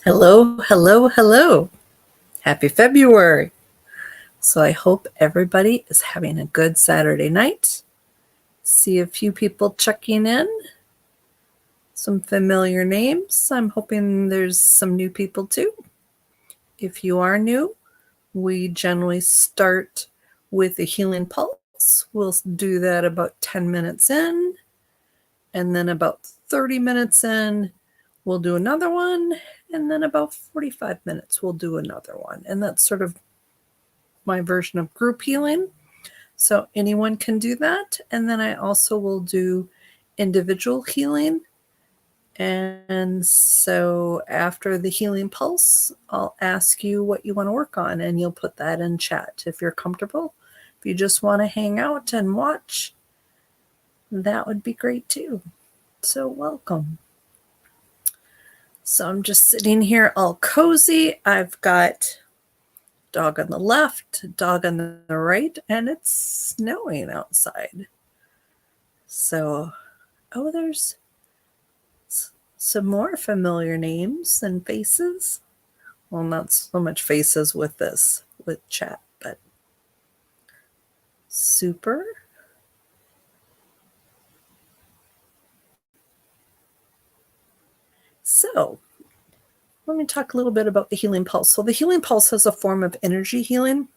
Hello, hello, hello. Happy February. So I hope everybody is having a good Saturday night. See a few people checking in, some familiar names. I'm hoping there's some new people too. If you are new, we generally start with a healing pulse. We'll do that about 10 minutes in, and then about 30 minutes in, we'll do another one, and then about 45 minutes, we'll do another one. And that's sort of my version of group healing. So anyone can do that. And then I also will do individual healing. And so after the healing pulse, I'll ask you what you want to work on, and you'll put that in chat if you're comfortable. If you just want to hang out and watch, that would be great too. So welcome. So I'm just sitting here all cozy. I've got dog on the left, dog on the right, and it's snowing outside. So, there's some more familiar names and faces. Well, not so much faces with chat, but super. So, let me talk a little bit about the healing pulse. So, the healing pulse is a form of energy healing.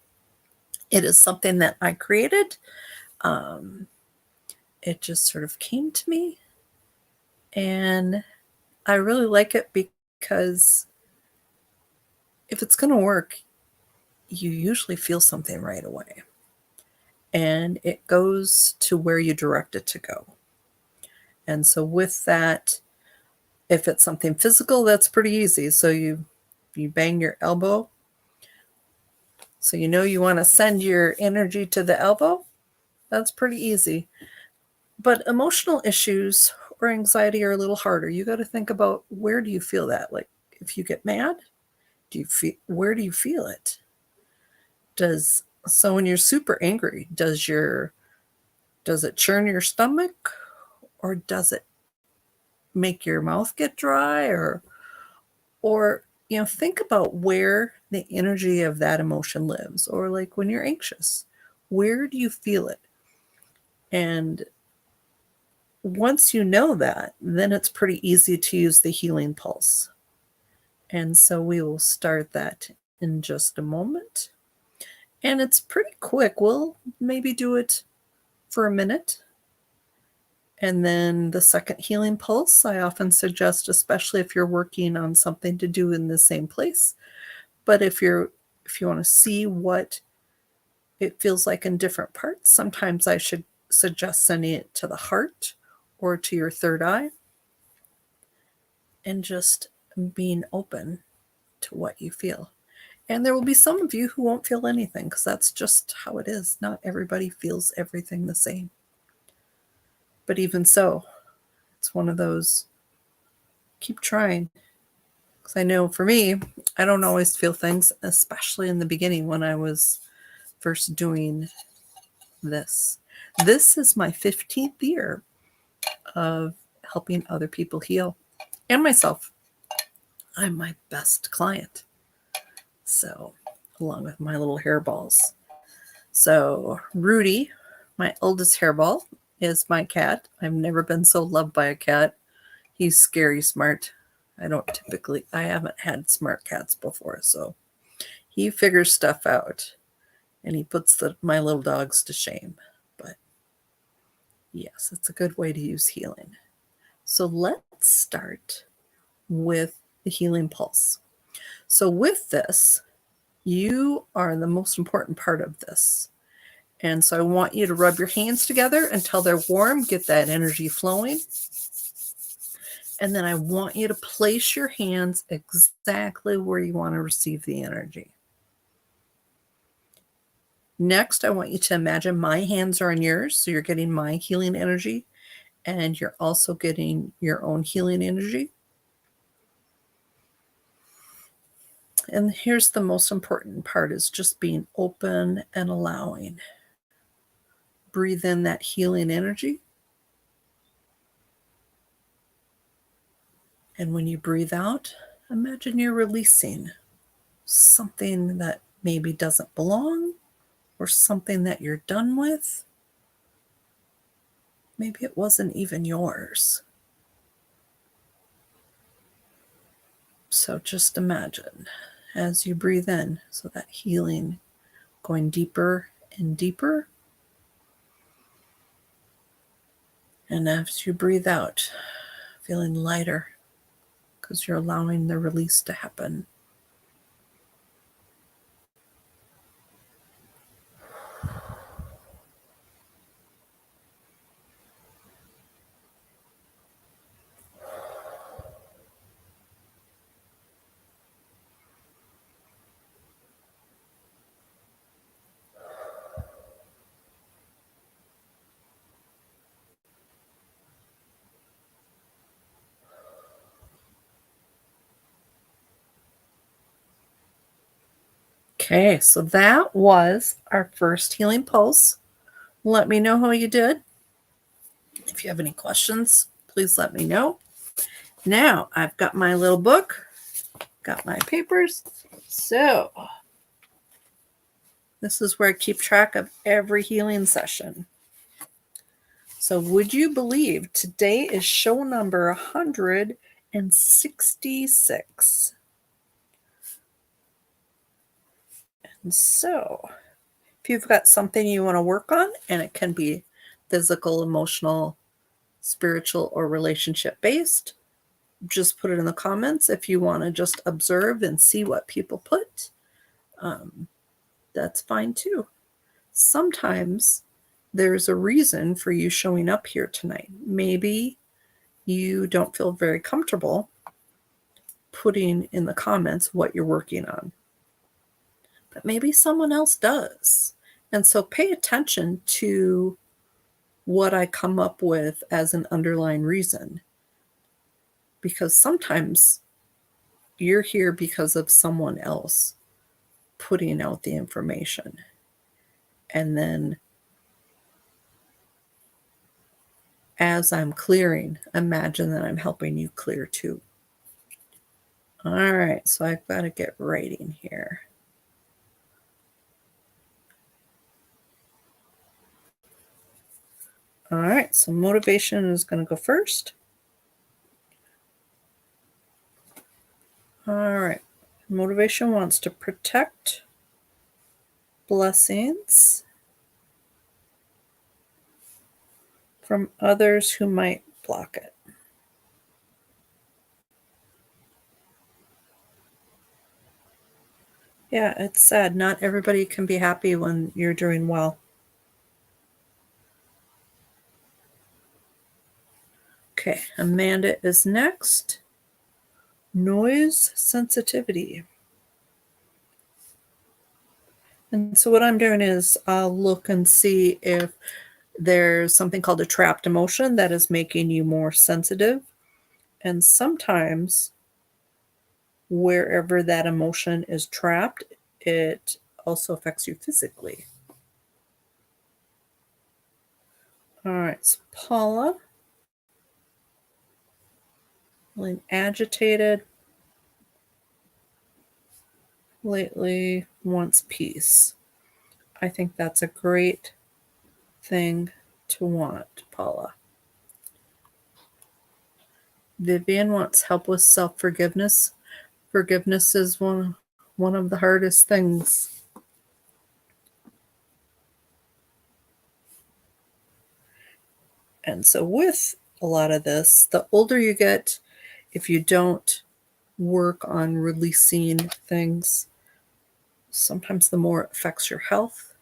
It is something that I created. It just sort of came to me, and I really like it because if it's going to work, you usually feel something right away. And it goes to where you direct it to go. And so with that, if it's something physical, that's pretty easy. So you bang your elbow. So you know you want to send your energy to the elbow. That's pretty easy. But emotional issues or anxiety are a little harder. You got to think about, where do you feel that? Like if you get mad, where do you feel it? So when you're super angry, does it churn your stomach, or does it make your mouth get dry, or think about where the energy of that emotion lives. Or like when you're anxious, where do you feel it? And once you know that, then it's pretty easy to use the healing pulse. And so we will start that in just a moment. And it's pretty quick. We'll maybe do it for a minute. And then the second healing pulse, I often suggest, especially if you're working on something to do in the same place. But if you want to see what it feels like in different parts, sometimes I should suggest sending it to the heart or to your third eye, and just being open to what you feel. And there will be some of you who won't feel anything, because that's just how it is. Not everybody feels everything the same. But even so, it's one of those, keep trying. Because I know for me, I don't always feel things, especially in the beginning when I was first doing this. This is my 15th year of helping other people heal, and myself. I'm my best client. So, along with my little hairballs. So, Rudy, my oldest hairball, is my cat. I've never been so loved by a cat. He's scary smart. I haven't had smart cats before, so he figures stuff out, and he puts my little dogs to shame. But yes, it's a good way to use healing. So let's start with the healing pulse. So with this, you are the most important part of this. And so I want you to rub your hands together until they're warm, get that energy flowing. And then I want you to place your hands exactly where you want to receive the energy. Next, I want you to imagine my hands are on yours, so you're getting my healing energy, and you're also getting your own healing energy. And here's the most important part, is just being open and allowing. Breathe in that healing energy. And when you breathe out, Imagine you're releasing something that maybe doesn't belong or something that you're done with. Maybe it wasn't even yours. So just imagine as you breathe in, so that healing going deeper and deeper. And as you breathe out, feeling lighter because you're allowing the release to happen. Okay, so that was our first healing pulse. Let me know how you did. If you have any questions, please let me know. Now, I've got my little book, got my papers. So, this is where I keep track of every healing session. So, would you believe today is show number 166? And so, if you've got something you want to work on, and it can be physical, emotional, spiritual, or relationship based, just put it in the comments. If you want to just observe and see what people put, that's fine too. Sometimes there's a reason for you showing up here tonight. Maybe you don't feel very comfortable putting in the comments what you're working on, but maybe someone else does. And so pay attention to what I come up with as an underlying reason, because sometimes you're here because of someone else putting out the information. And then as I'm clearing, imagine that I'm helping you clear too. All right, so I've got to get writing here. All right, so motivation is going to go first. All right, motivation wants to protect blessings from others who might block it. Yeah, it's sad. Not everybody can be happy when you're doing well. Okay, Amanda is next. Noise sensitivity. And so what I'm doing is I'll look and see if there's something called a trapped emotion that is making you more sensitive. And sometimes wherever that emotion is trapped, it also affects you physically. All right, so Paula, feeling agitated, lately wants peace. I think that's a great thing to want, Paula. Vivian wants help with self-forgiveness. Forgiveness is one of the hardest things. And so with a lot of this, the older you get, if you don't work on releasing things, sometimes the more it affects your health,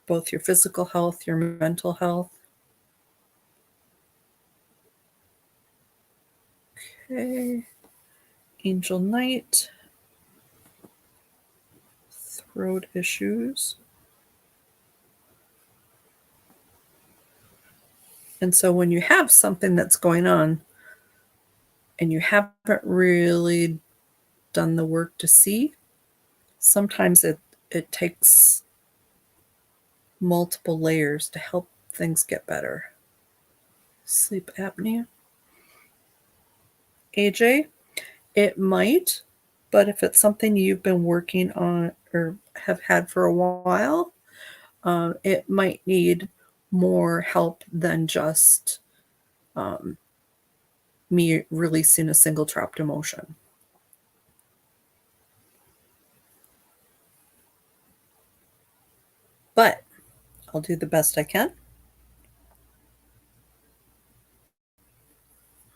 both your physical health, your mental health. Okay. Angel Knight. Throat issues. And so when you have something that's going on and you haven't really done the work to see, sometimes it takes multiple layers to help things get better. Sleep apnea. AJ, It might, but if it's something you've been working on or have had for a while, it might need more help than just me releasing a single trapped emotion. But I'll do the best I can.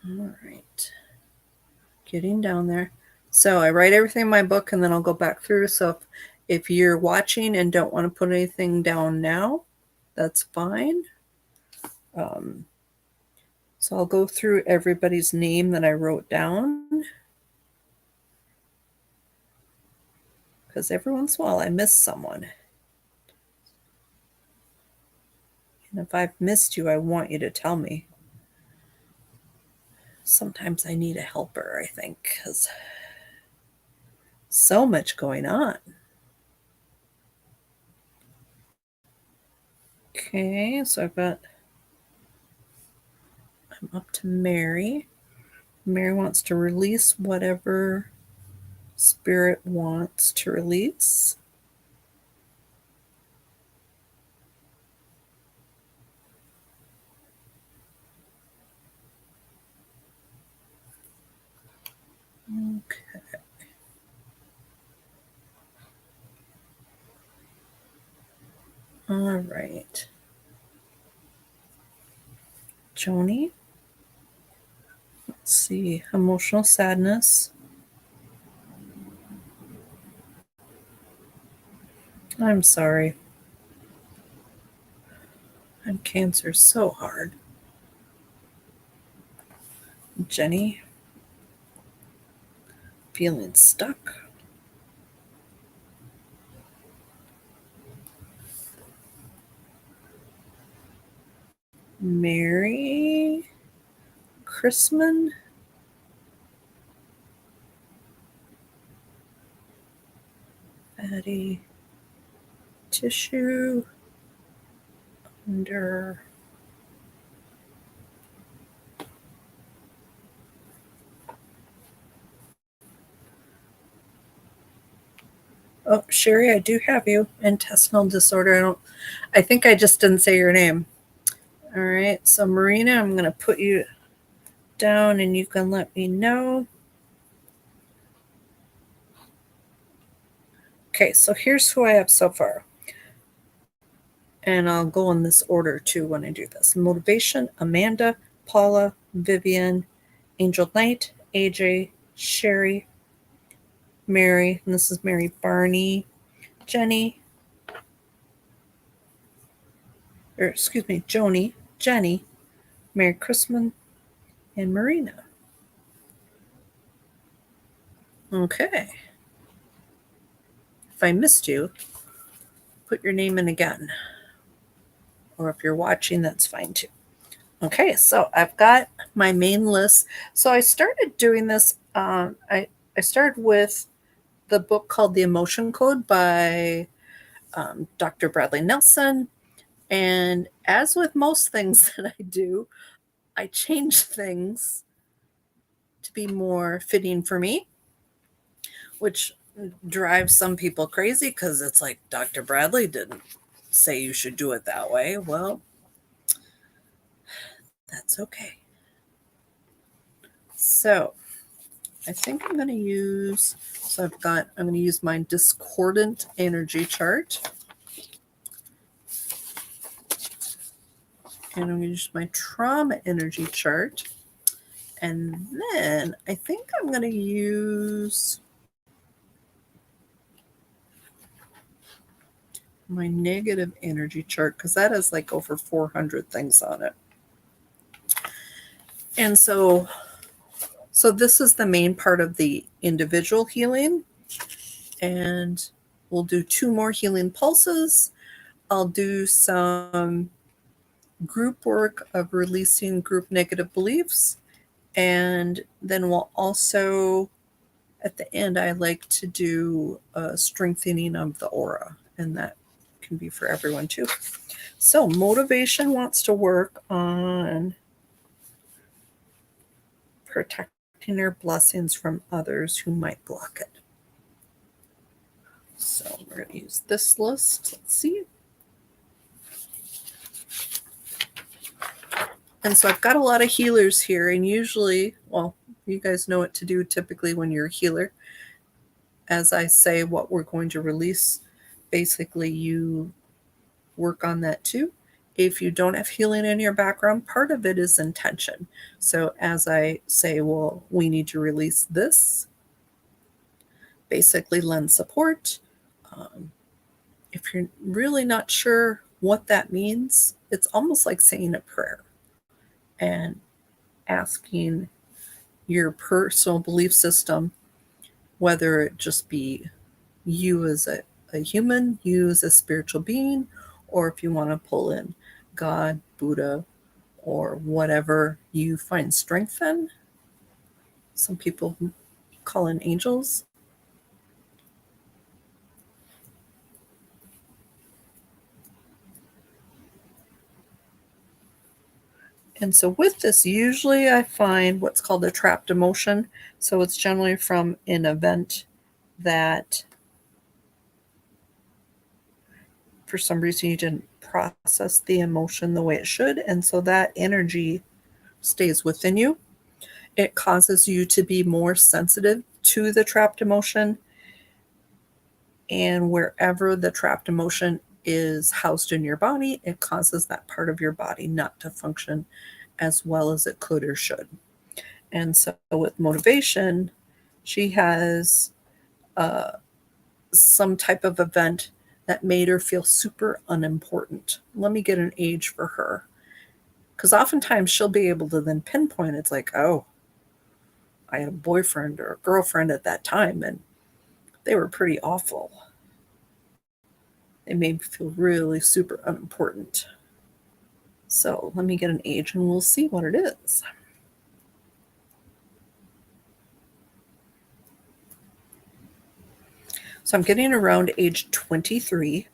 All right. Getting down there. So I write everything in my book and then I'll go back through. So if you're watching and don't want to put anything down now, that's fine. So I'll go through everybody's name that I wrote down. Because every once in a while I miss someone. And if I've missed you, I want you to tell me. Sometimes I need a helper, I think, because so much going on. Okay, so I'm up to Mary. Mary wants to release whatever Spirit wants to release. Okay. All right. Joni. Let's see. Emotional sadness. I'm sorry. I'm Cancer so hard. Jenny. Feeling stuck. Mary. Chrisman. Fatty. Tissue. Under. Oh, Sherry, I do have you. Intestinal disorder. I think I just didn't say your name. All right. So Marina, I'm going to put you down and you can let me know. Okay, so here's who I have so far. And I'll go in this order too when I do this. Motivation, Amanda, Paula, Vivian, Angel Knight, AJ, Sherry, Mary, and this is Mary Barney, Jenny, or excuse me, Joni, Jenny, Mary Chrisman, and Marina. Okay. If I missed you, put your name in again. Or if you're watching, that's fine too. Okay, so I've got my main list. So I started doing this. I started with the book called The Emotion Code by Dr. Bradley Nelson. And as with most things that I do, I change things to be more fitting for me, which drives some people crazy because it's like Dr. Bradley didn't say you should do it that way. Well, that's okay. So I think I'm going to use, I'm going to use my discordant energy chart. And I'm going to use my trauma energy chart. And then I think I'm going to use my negative energy chart because that has like over 400 things on it. And so this is the main part of the individual healing. And we'll do 2 more healing pulses. I'll do some group work of releasing group negative beliefs. And then we'll also, at the end, I like to do a strengthening of the aura. And that can be for everyone too. So motivation wants to work on protecting or blessings from others who might block it. So we're going to use this list. Let's see. And so I've got a lot of healers here, and usually, well, you guys know what to do typically when you're a healer. As I say what we're going to release, basically you work on that too. If you don't have healing in your background, part of it is intention. So as I say, well, we need to release this, basically lend support. If you're really not sure what that means, it's almost like saying a prayer and asking your personal belief system, whether it just be you as a human, you as a spiritual being, or if you want to pull in God, Buddha, or whatever you find strength in. Some people call in angels. And so with this, usually I find what's called a trapped emotion. So it's generally from an event that for some reason you didn't process the emotion the way it should. And so that energy stays within you. It causes you to be more sensitive to the trapped emotion. And wherever the trapped emotion is housed in your body, it causes that part of your body not to function as well as it could or should. And so with motivation, she has some type of event that made her feel super unimportant. Let me get an age for her. Because oftentimes she'll be able to then pinpoint it's like, oh, I had a boyfriend or a girlfriend at that time and they were pretty awful. They made me feel really super unimportant. So let me get an age and we'll see what it is. So I'm getting around age 23.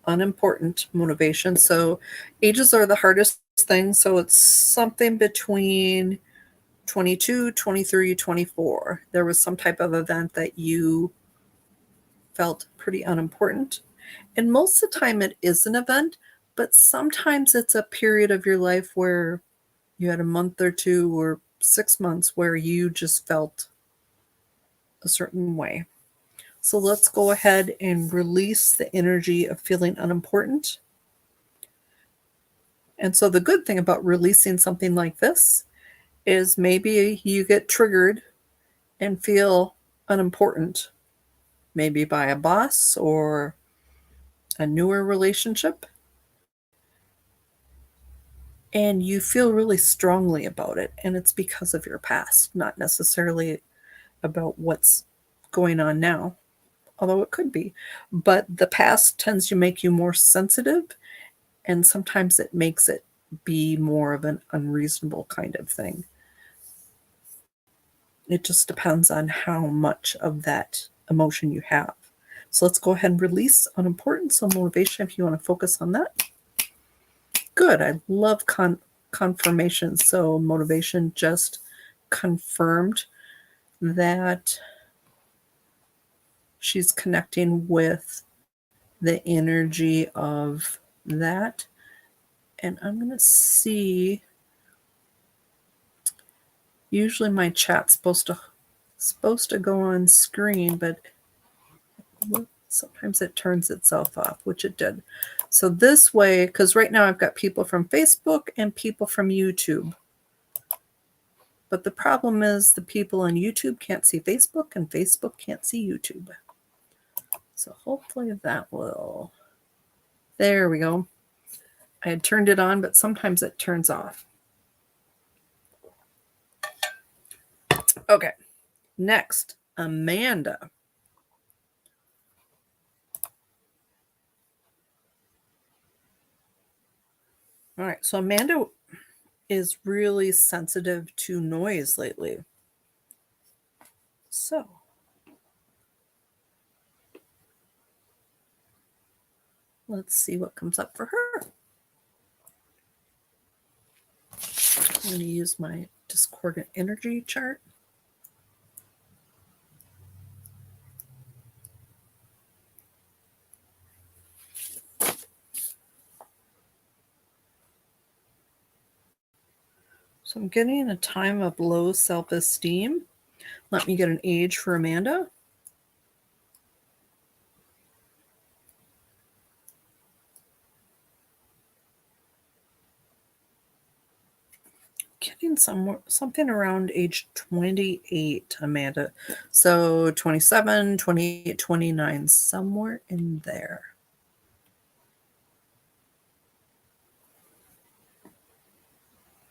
Unimportant motivation. So ages are the hardest thing. So it's something between 22, 23, 24. There was some type of event that you felt pretty unimportant. And most of the time it is an event, but sometimes it's a period of your life where you had a month or two or 6 months where you just felt a certain way. So let's go ahead and release the energy of feeling unimportant. And so the good thing about releasing something like this is maybe you get triggered and feel unimportant, maybe by a boss or a newer relationship. And you feel really strongly about it. And it's because of your past, not necessarily about what's going on now, although it could be. But the past tends to make you more sensitive, and sometimes it makes it be more of an unreasonable kind of thing. It just depends on how much of that emotion you have. So let's go ahead and release unimportant. So motivation, if you want to focus on that. Good. I love confirmation. So motivation just confirmed that she's connecting with the energy of that. And I'm going to see, usually my chat's supposed to go on screen, but sometimes it turns itself off, which it did. So this way, because right now I've got people from Facebook and people from YouTube. But the problem is the people on YouTube can't see Facebook and Facebook can't see YouTube. So hopefully that will... There we go. I had turned it on, but sometimes it turns off. Okay. Next, Amanda. All right. So Amanda is really sensitive to noise lately. So let's see what comes up for her. I'm going to use my discordant energy chart. So I'm getting a time of low self-esteem. Let me get an age for Amanda. Getting something around age 28, Amanda. So 27, 28, 29, somewhere in there.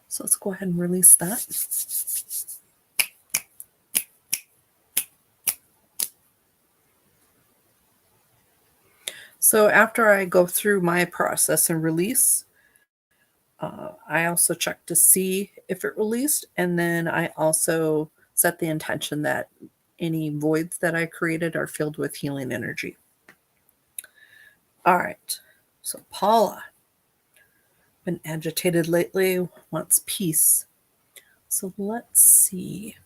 So let's go ahead and release that. So after I go through my process and release, I also check to see if it released, and then I also set the intention that any voids that I created are filled with healing energy. All right, so Paula, been agitated lately, wants peace. So let's see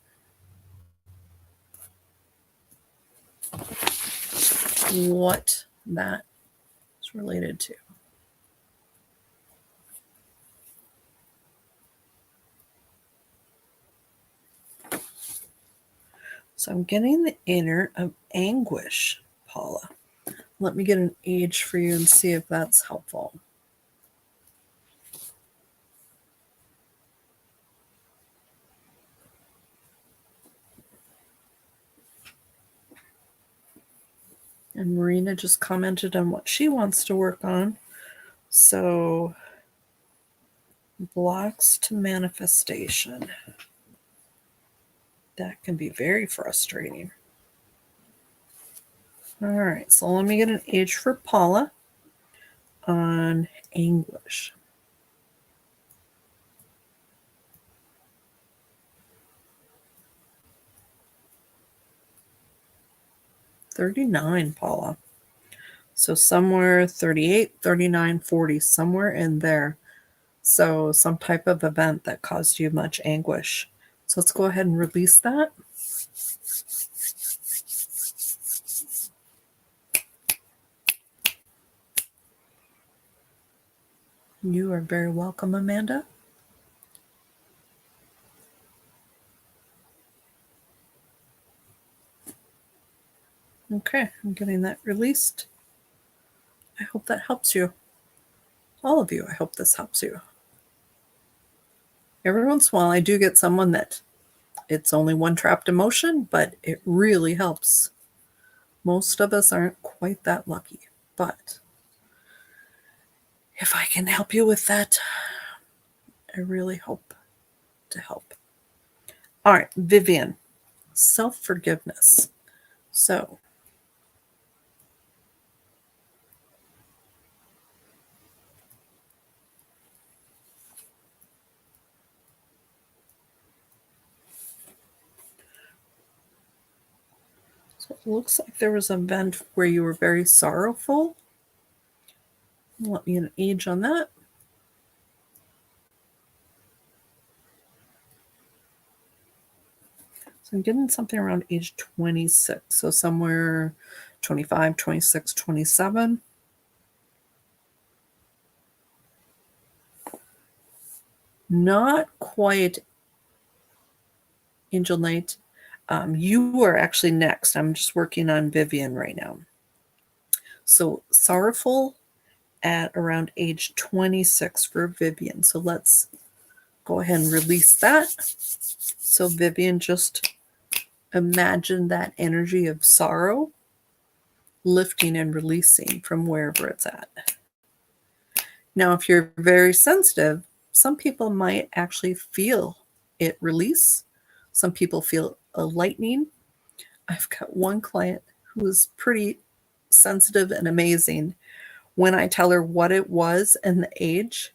what that is related to. So I'm getting the inner of anguish, Paula. Let me get an age for you and see if that's helpful. And Marina just commented on what she wants to work on. So, blocks to manifestation. That can be very frustrating. All right, so let me get an age for Paula on anguish. $39, Paula. So somewhere 38, 39, 40, somewhere in there. So some type of event that caused you much anguish. So let's go ahead and release that. You are very welcome, Amanda. Okay, I'm getting that released. I hope that helps you. All of you, I hope this helps you. Every once in a while, I do get someone that it's only one trapped emotion, but it really helps. Most of us aren't quite that lucky, but if I can help you with that, I really hope to help. All right, Vivian, self-forgiveness. So it looks like there was an event where you were very sorrowful. Let me get an age on that. So I'm getting something around age 26. So somewhere 25, 26, 27. Not quite Angel Knight. You are actually next. I'm just working on Vivian right now. So sorrowful at around age 26 for Vivian. So let's go ahead and release that. So Vivian, just imagine that energy of sorrow lifting and releasing from wherever it's at. Now, if you're very sensitive, some people might actually feel it release. Some people feel a lightning. I've got one client who is pretty sensitive and amazing. When I tell her what it was and the age,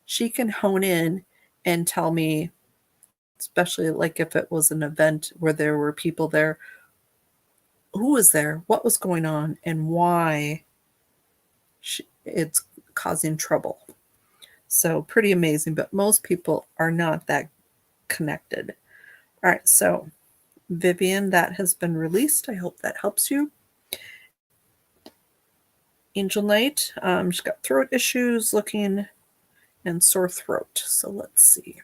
she can hone in and tell me, especially like if it was an event where there were people there, who was there, what was going on, and why it's causing trouble. So pretty amazing, but most people are not that connected. All right, so Vivian, that has been released. I hope that helps you. Angel Knight, she's got throat issues, looking, and sore throat. So let's see.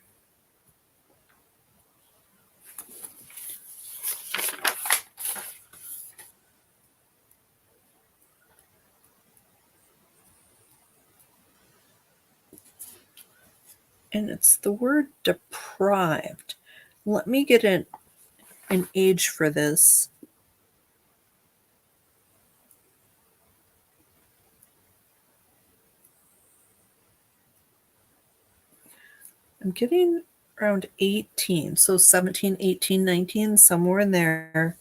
And it's the word deprived. Let me get an age for this. I'm getting around 18. So 17, 18, 19, somewhere in there.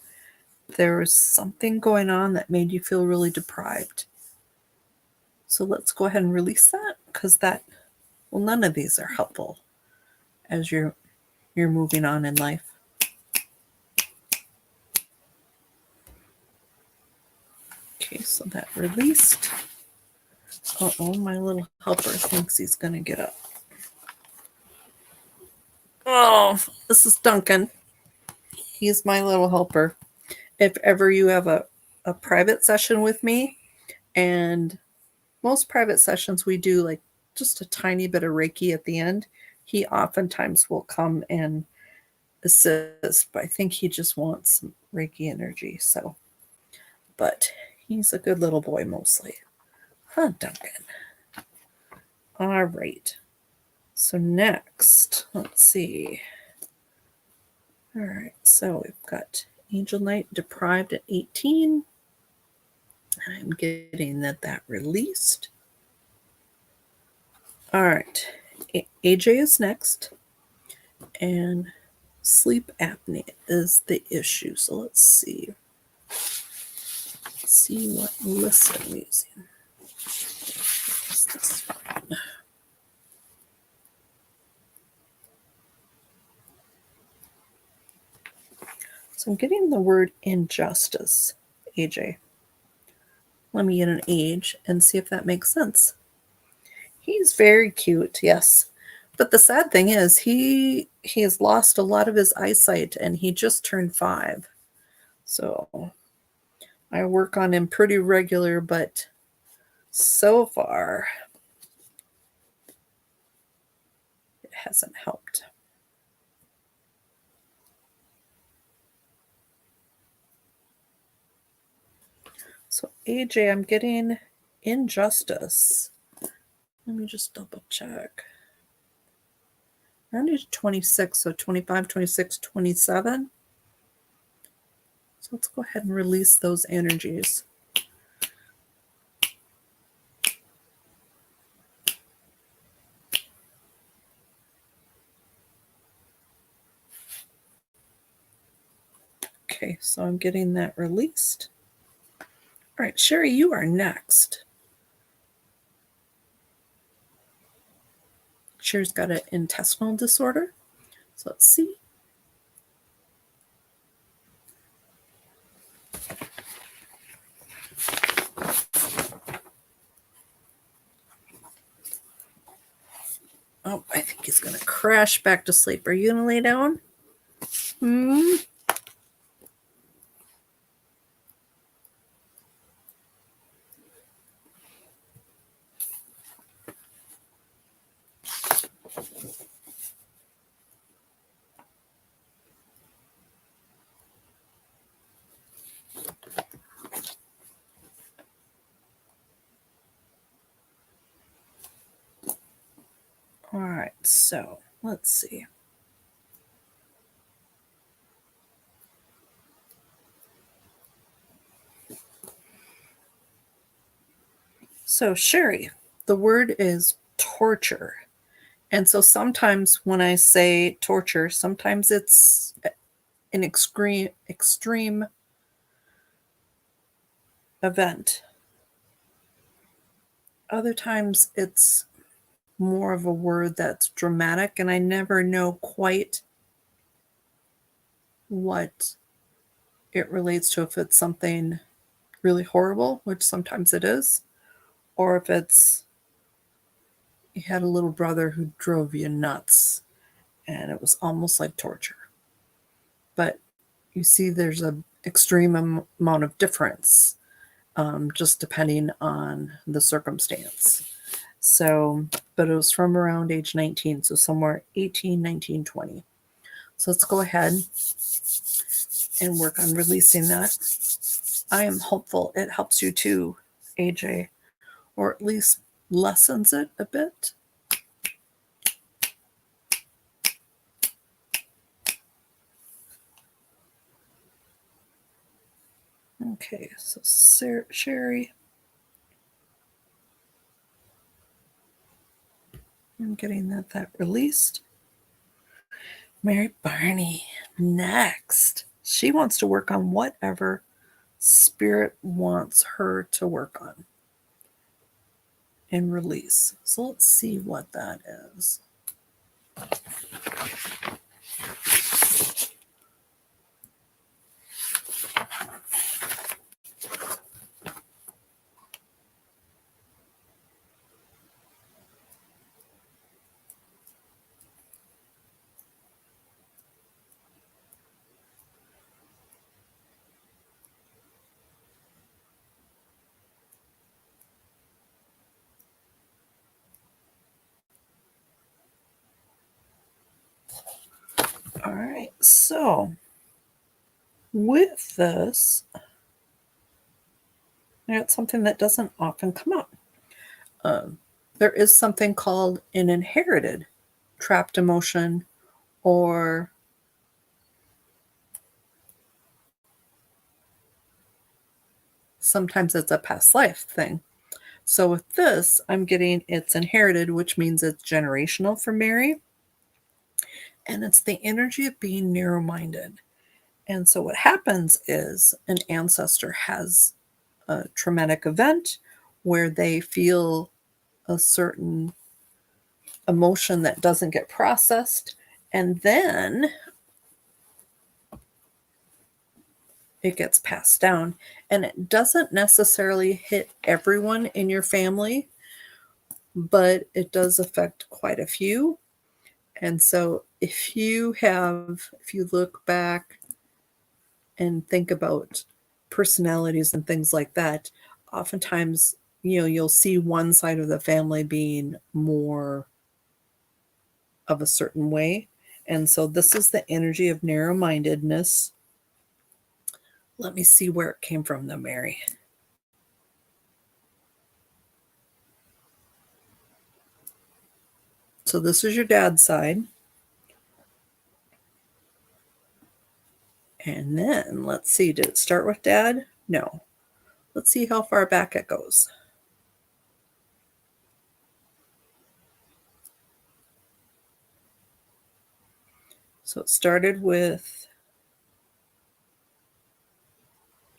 There was something going on that made you feel really deprived. So let's go ahead and release that, because well, none of these are helpful as you're moving on in life. Okay, so that released. Uh-oh, my little helper thinks he's going to get up. Oh, this is Duncan. He's my little helper. If ever you have a private session with me, and most private sessions we do like just a tiny bit of Reiki at the end, he oftentimes will come and assist, but I think he just wants some Reiki energy. So, but he's a good little boy mostly. Huh, Duncan? All right. So next, let's see. All right, so we've got Angel Knight deprived at 18. I'm getting that released. All right, AJ is next, and sleep apnea is the issue. So let's see. See what list I'm using. What's this one? So I'm getting the word injustice, AJ. Let me get an age and see if that makes sense. He's very cute, yes. But the sad thing is he has lost a lot of his eyesight, and he just turned 5. So I work on him pretty regular, but so far it hasn't helped. So AJ, I'm getting injustice. Let me just double check. Around age 26, so 25, 26, 27. So let's go ahead and release those energies. Okay, so I'm getting that released. All right, Sherry, you are next. Sherry's got an intestinal disorder. So let's see. Oh, I think he's going to crash back to sleep. Are you going to lay down? All right, so let's see. So, Sherry, the word is torture. And so sometimes when I say torture, sometimes it's an extreme event. Other times it's more of a word that's dramatic, and I never know quite what it relates to, if it's something really horrible, which sometimes it is, or if it's, you had a little brother who drove you nuts, and it was almost like torture. But you see there's an extreme amount of difference, just depending on the circumstance. So, but it was from around age 19, so somewhere 18, 19, 20. So let's go ahead and work on releasing that. I am hopeful it helps you too, AJ, or at least lessens it a bit. Okay, so Sherry, I'm getting that released. Mary Barney, next. She wants to work on whatever Spirit wants her to work on and release. So let's see what that is. All right, so with this, I got something that doesn't often come up. There is something called an inherited trapped emotion, or sometimes it's a past life thing. So with this, I'm getting it's inherited, which means it's generational for Mary. And it's the energy of being narrow-minded. And so what happens is an ancestor has a traumatic event where they feel a certain emotion that doesn't get processed, and then it gets passed down. And it doesn't necessarily hit everyone in your family, but it does affect quite a few. And so if you look back and think about personalities and things like that, oftentimes, you'll see one side of the family being more of a certain way. And so this is the energy of narrow-mindedness. Let me see where it came from, though, Mary. So this is your dad's side. And then let's see, did it start with dad? No. Let's see how far back it goes. So it started with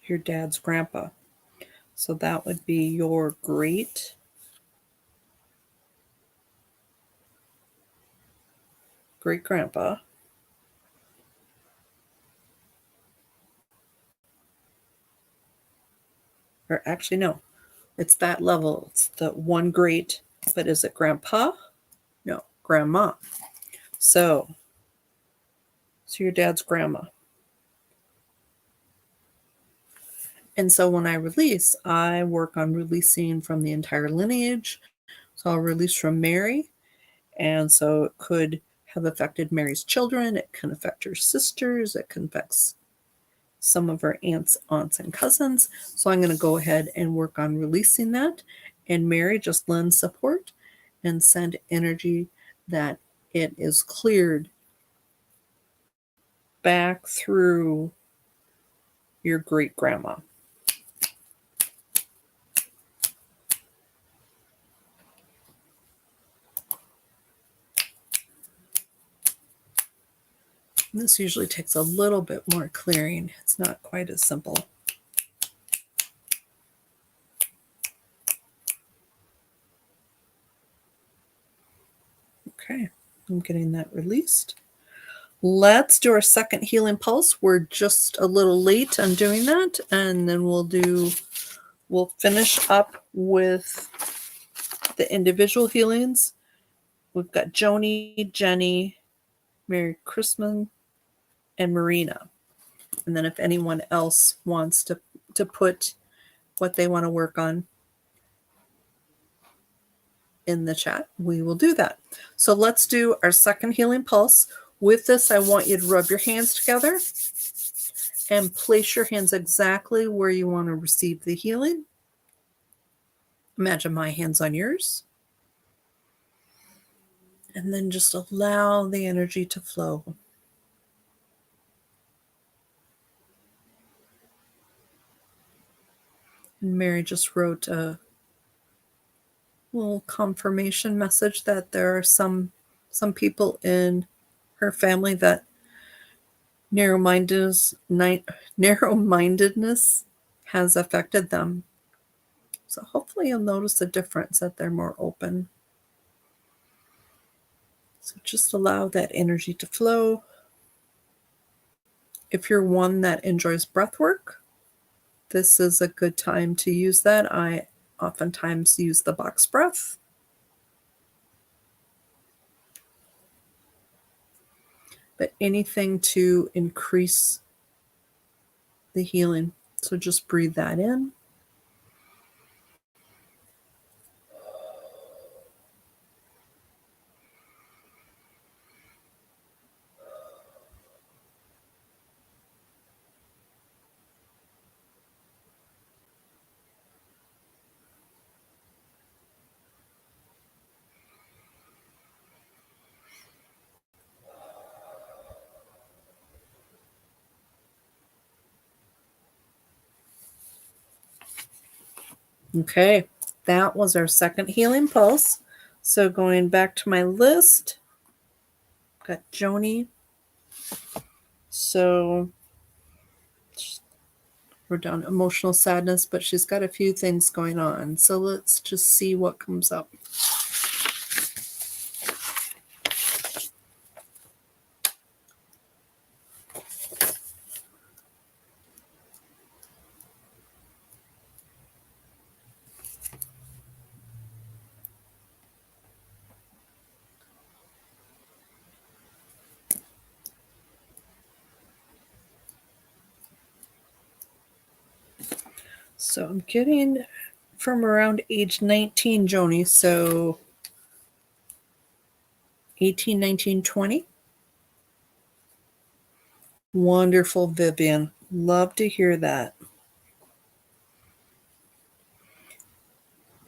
your dad's grandpa. So that would be your great grandpa. Or actually, no, it's that level. It's the one great, but is it grandpa? No, grandma. So your dad's grandma. And so when I release, I work on releasing from the entire lineage. So I'll release from Mary. And so it could have affected Mary's children. It can affect her sisters. It can affect some of her aunts, and cousins. So I'm going to go ahead and work on releasing that. And Mary, just lend support and send energy that it is cleared back through your great grandma. This usually takes a little bit more clearing. It's not quite as simple. Okay, I'm getting that released. Let's do our second healing pulse. We're just a little late on doing that, and then we'll finish up with the individual healings. we've got Joni, Jenny, Merry Christmas, and Marina. And then if anyone else wants to put what they want to work on in the chat, we will do that. So let's do our second healing pulse. With this, I want you to rub your hands together and place your hands exactly where you want to receive the healing. Imagine my hands on yours. And then just allow the energy to flow. And Mary just wrote a little confirmation message that there are some people in her family that narrow-mindedness has affected them. So hopefully you'll notice a difference, that they're more open. So just allow that energy to flow. If you're one that enjoys breath work, this is a good time to use that. I oftentimes use the box breath. But anything to increase the healing. So just breathe that in. Okay, that was our second healing pulse. So going back to my list, got Joni. So we're down emotional sadness, but she's got a few things going on. So let's just see what comes up. So I'm getting from around age 19, Joni. So 18, 19, 20. Wonderful, Vivian. Love to hear that.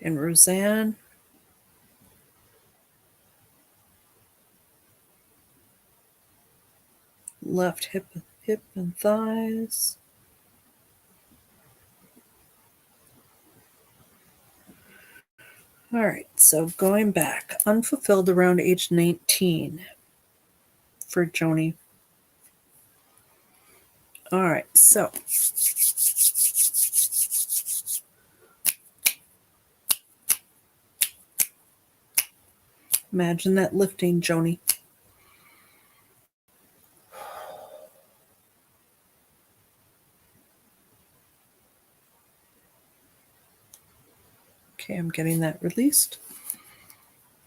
And Roseanne. Left hip and thighs. All right, so going back, unfulfilled around age 19 for Joni. All right, so imagine that lifting, Joni. Okay, I'm getting that released.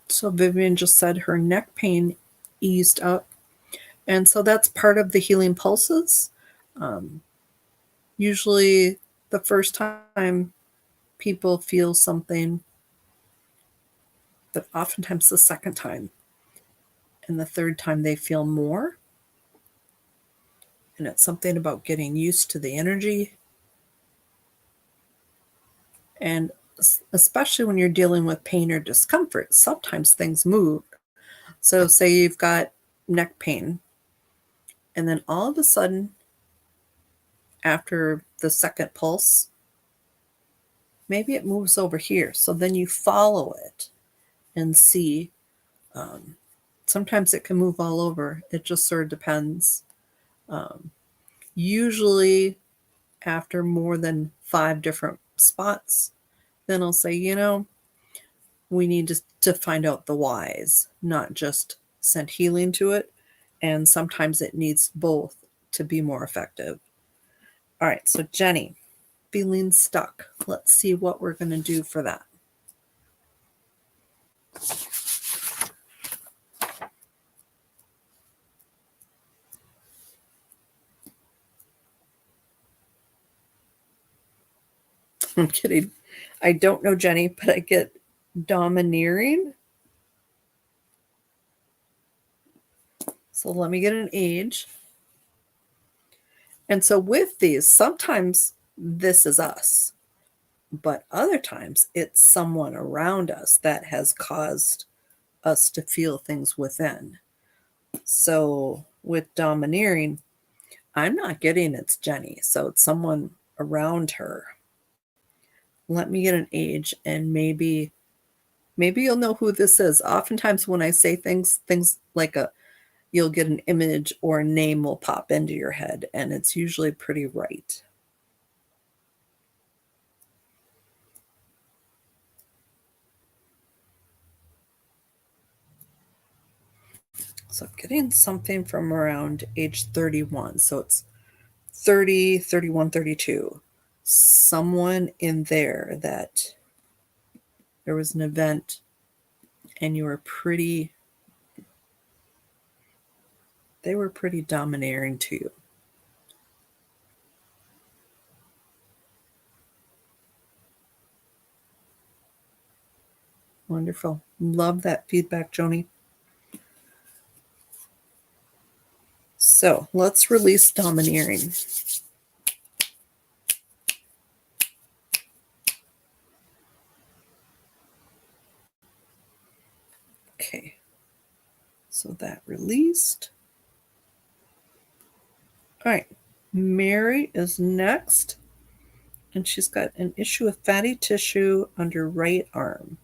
So Vivian just said her neck pain eased up. And so that's part of the healing pulses. Usually the first time people feel something, but oftentimes the second time. And the third time they feel more. And it's something about getting used to the energy. And especially when you're dealing with pain or discomfort, sometimes things move. So say you've got neck pain, and then all of a sudden, after the second pulse, maybe it moves over here. So then you follow it and see. Sometimes it can move all over. It just sort of depends. Usually after more than 5 different spots, then I'll say, we need to find out the whys, not just send healing to it. And sometimes it needs both to be more effective. All right, so Jenny, feeling stuck. Let's see what we're going to do for that. I'm kidding. I don't know Jenny, but I get domineering. So let me get an age. And so with these, sometimes this is us, but other times it's someone around us that has caused us to feel things within. So with domineering, I'm not getting it's Jenny. So it's someone around her. Let me get an age and maybe you'll know who this is. Oftentimes when I say things like you'll get an image or a name will pop into your head, and it's usually pretty right. So I'm getting something from around age 31. So it's 30, 31, 32. Someone in there that there was an event and they were pretty domineering to you. Wonderful. Love that feedback, Joni. So let's release domineering. Okay. So that released. All right. Mary is next, and she's got an issue with fatty tissue under right arm.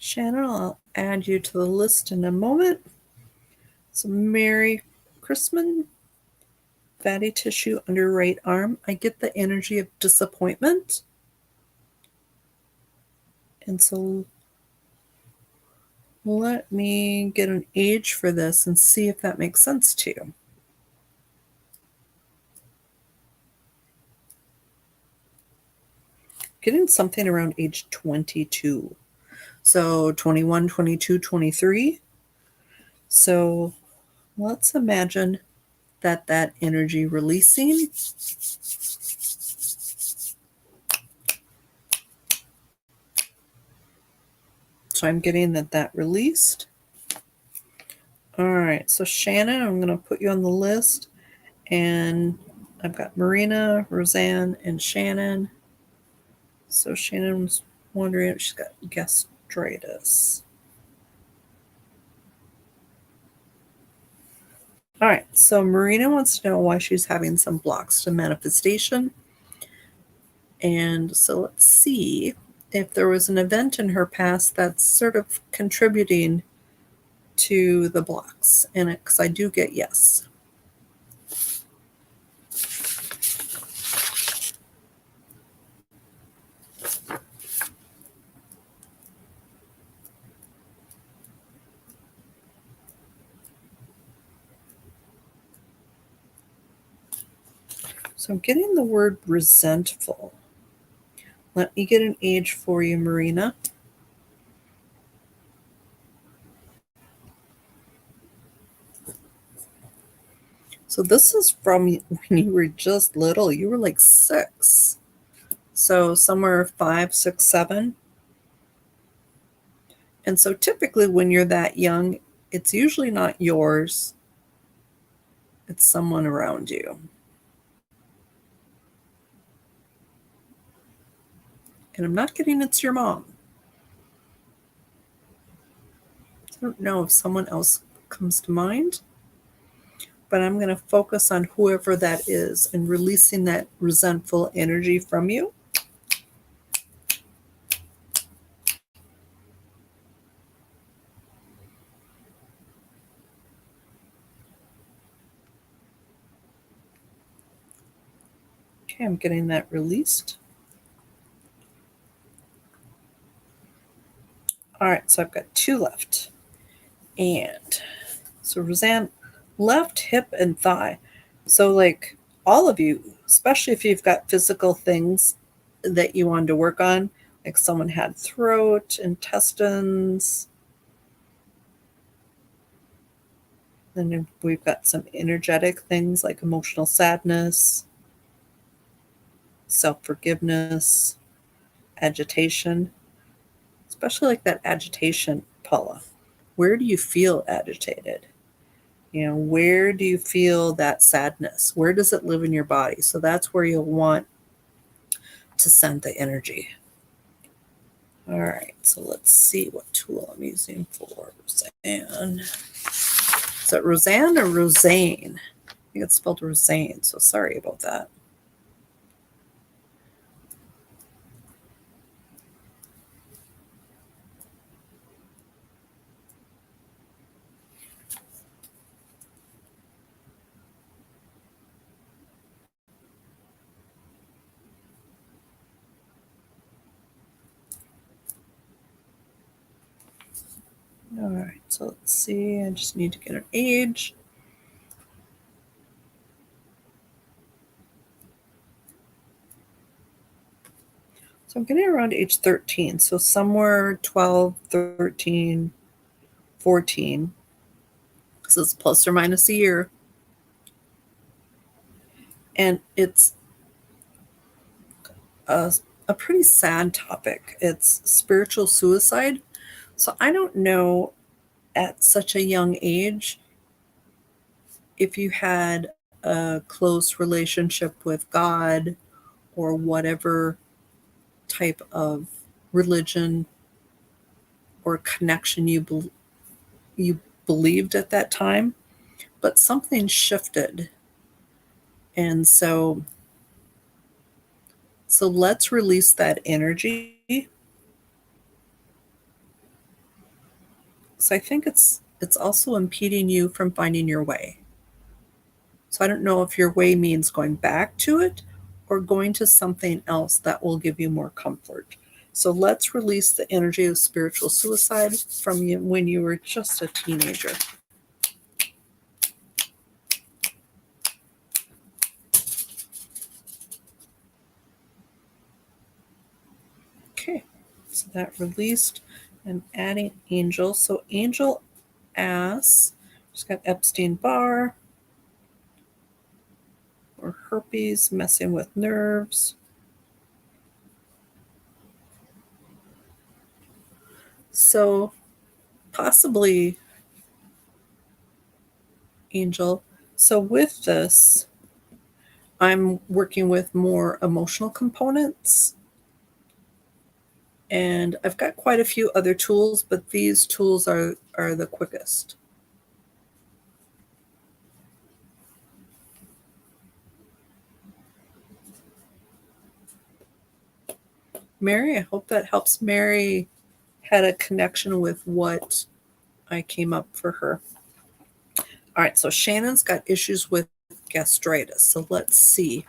Shannon, I'll add you to the list in a moment. So Mary Chrisman, fatty tissue under right arm. I get the energy of disappointment. And so let me get an age for this and see if that makes sense to you. Getting something around age 22. So 21, 22, 23. So let's imagine that energy releasing. So I'm getting that released. All right, so Shannon, I'm going to put you on the list. And I've got Marina, Roseanne, and Shannon. So Shannon's wondering if she's got gastritis. All right, so Marina wants to know why she's having some blocks to manifestation. And so let's see if there was an event in her past that's sort of contributing to the blocks. And because I do get yes. So I'm getting the word resentful. Let me get an age for you, Marina. So this is from when you were just little. You were like 6. So somewhere 5, 6, 7. And so typically when you're that young, it's usually not yours. It's someone around you. And I'm not getting it's your mom. I don't know if someone else comes to mind, but I'm going to focus on whoever that is and releasing that resentful energy from you. Okay, I'm getting that released. All right, so I've got 2 left. And so Roseanne, left hip and thigh. So like all of you, especially if you've got physical things that you wanted to work on, like someone had throat, intestines, then we've got some energetic things like emotional sadness, self-forgiveness, agitation, especially like that agitation, Paula. Where do you feel agitated? Where do you feel that sadness? Where does it live in your body? So that's where you'll want to send the energy. All right, so let's see what tool I'm using for Roseanne. Is it Roseanne or Rosane? I think it's spelled Rosane, so sorry about that. All right, so let's see. I just need to get an age. So I'm getting around age 13, so somewhere 12, 13, 14, because it's plus or minus a year. And it's a pretty sad topic. It's spiritual suicide. So I don't know at such a young age if you had a close relationship with God or whatever type of religion or connection you believed at that time, but something shifted. And so let's release that energy. So I think it's also impeding you from finding your way. So I don't know if your way means going back to it or going to something else that will give you more comfort. So let's release the energy of spiritual suicide from you when you were just a teenager. Okay, so that released and adding Angel. So Angel asks, she's got Epstein-Barr or herpes, messing with nerves. So possibly Angel. So with this, I'm working with more emotional components. And I've got quite a few other tools, but these tools are the quickest. Mary, I hope that helps. Mary had a connection with what I came up for her. All right, so Shannon's got issues with gastritis. So let's see.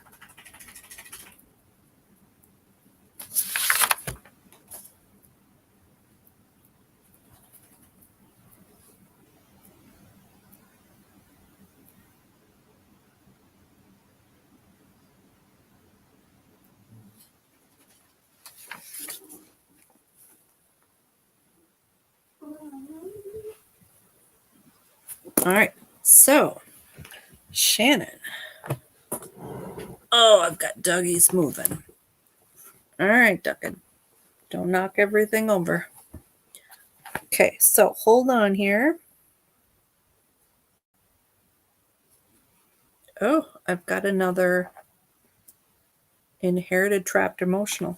All right, so Shannon. Oh, I've got Dougie's moving. All right, Duggin. Don't knock everything over. Okay, so hold on here. Oh, I've got another inherited trapped emotion.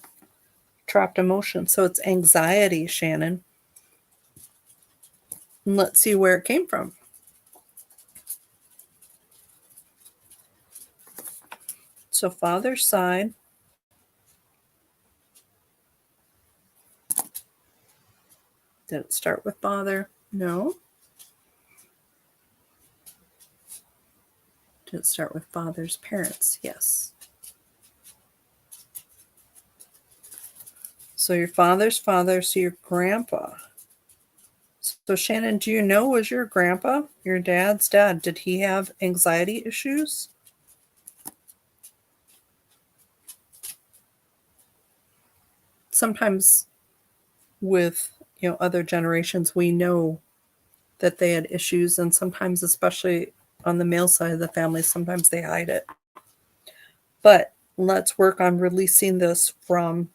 So it's anxiety, Shannon. And let's see where it came from. So father's side. Did it start with father? No. Did it start with father's parents? Yes. So your father's father, so your grandpa. So Shannon, do you know, was your grandpa, your dad's dad, did he have anxiety issues? Sometimes with, other generations, we know that they had issues, and sometimes, especially on the male side of the family, sometimes they hide it. But let's work on releasing this from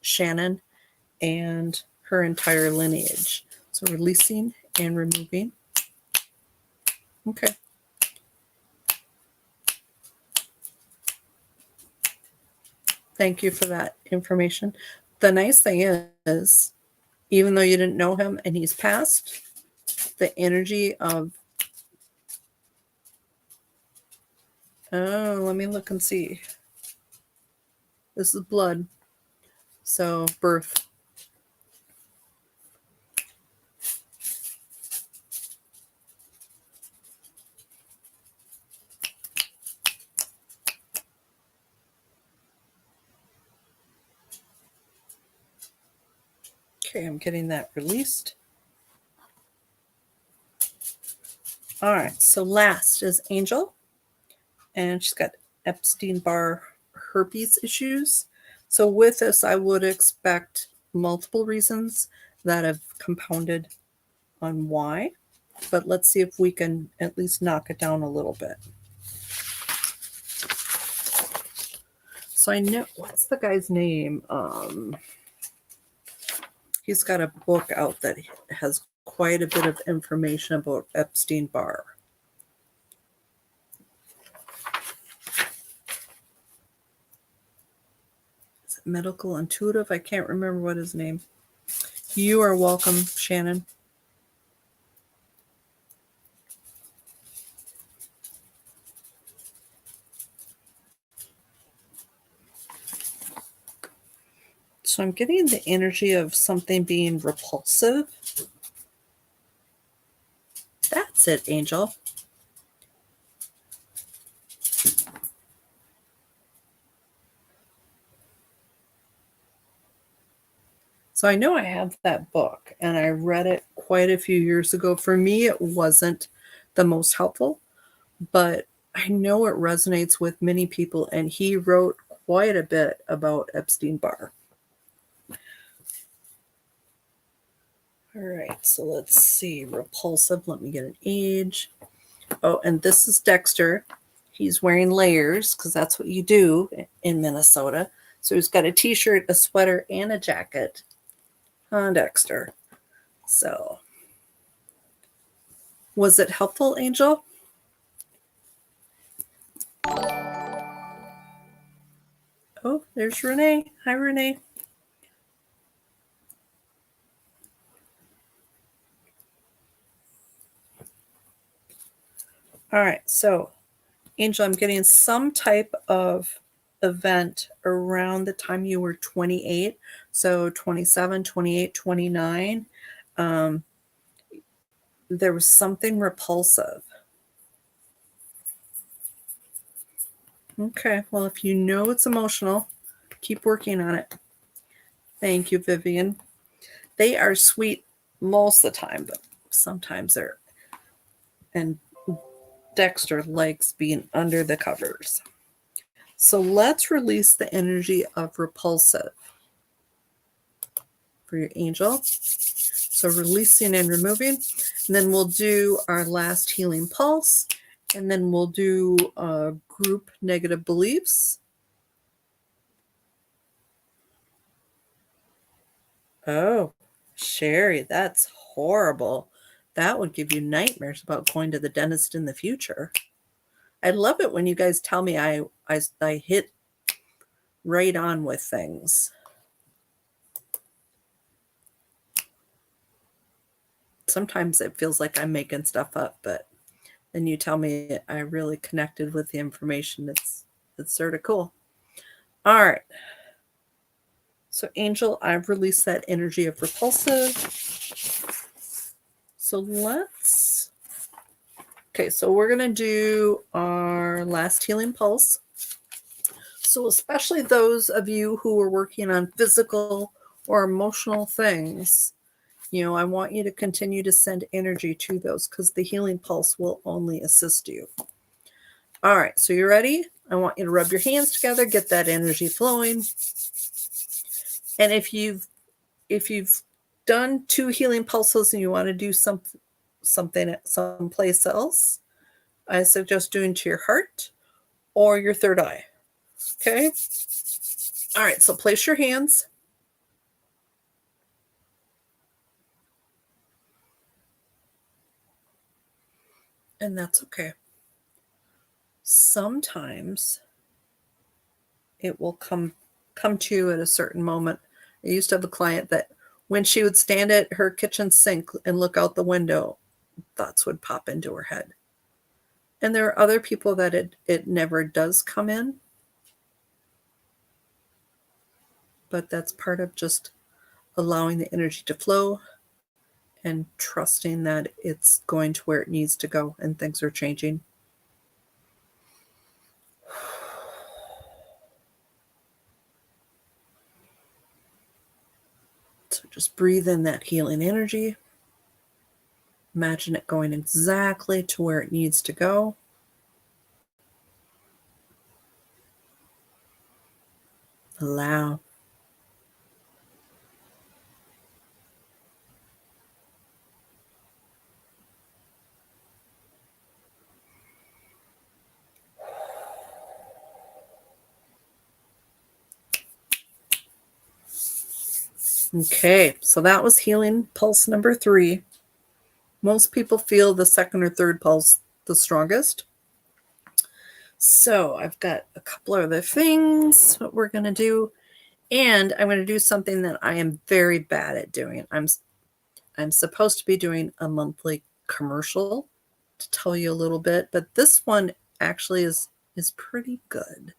Shannon and her entire lineage. So releasing and removing. Okay. Thank you for that information. The nice thing is, even though you didn't know him and he's passed, the energy of, oh, let me look and see. This is blood. So birth. Okay, I'm getting that released. All right, so last is Angel, and she's got Epstein-Barr herpes issues. So with this, I would expect multiple reasons that have compounded on why, but let's see if we can at least knock it down a little bit. So I know, what's the guy's name? He's got a book out that has quite a bit of information about Epstein-Barr. Is it Medical Intuitive? I can't remember what his name. You are welcome, Shannon. So I'm getting the energy of something being repulsive. That's it, Angel. So I know I have that book, and I read it quite a few years ago. For me, it wasn't the most helpful, but I know it resonates with many people, and he wrote quite a bit about Epstein-Barr. All right, so let's see. Repulsive. Let me get an age. Oh, and this is Dexter. He's wearing layers because that's what you do in Minnesota. So he's got a t-shirt, a sweater, and a jacket on Dexter. So was it helpful, Angel? Oh, there's Renee. Hi, Renee. All right, so Angel, I'm getting some type of event around the time you were 28. So 27, 28, 29. There was something repulsive. Okay, well, if you know it's emotional, keep working on it. Thank you, Vivian. They are sweet most of the time, but sometimes they're, and Dexter likes being under the covers. So let's release the energy of repulsive for your Angel. So releasing and removing. And then we'll do our last healing pulse. And then we'll do group negative beliefs. Oh, Sherry, that's horrible. That would give you nightmares about going to the dentist in the future. I love it when you guys tell me I hit right on with things. Sometimes it feels like I'm making stuff up, but then you tell me I really connected with the information. It's sort of cool. All right. So Angel, I've released that energy of repulsive. So so we're going to do our last healing pulse. So especially those of you who are working on physical or emotional things, I want you to continue to send energy to those because the healing pulse will only assist you. All right, so you ready? I want you to rub your hands together, get that energy flowing. And if you've done 2 healing pulses and you want to do something at someplace else, I suggest doing to your heart or your third eye. Okay? All right, so place your hands. And that's okay. Sometimes it will come to you at a certain moment. I used to have a client that when she would stand at her kitchen sink and look out the window, thoughts would pop into her head. And there are other people that it never does come in. But that's part of just allowing the energy to flow and trusting that it's going to where it needs to go and things are changing. So just breathe in that healing energy. Imagine it going exactly to where it needs to go. Allow. Okay, so that was healing pulse number 3. Most people feel the second or third pulse the strongest. So I've got a couple other things what we're going to do. And I'm going to do something that I am very bad at doing. I'm supposed to be doing a monthly commercial to tell you a little bit, but this one actually is pretty good.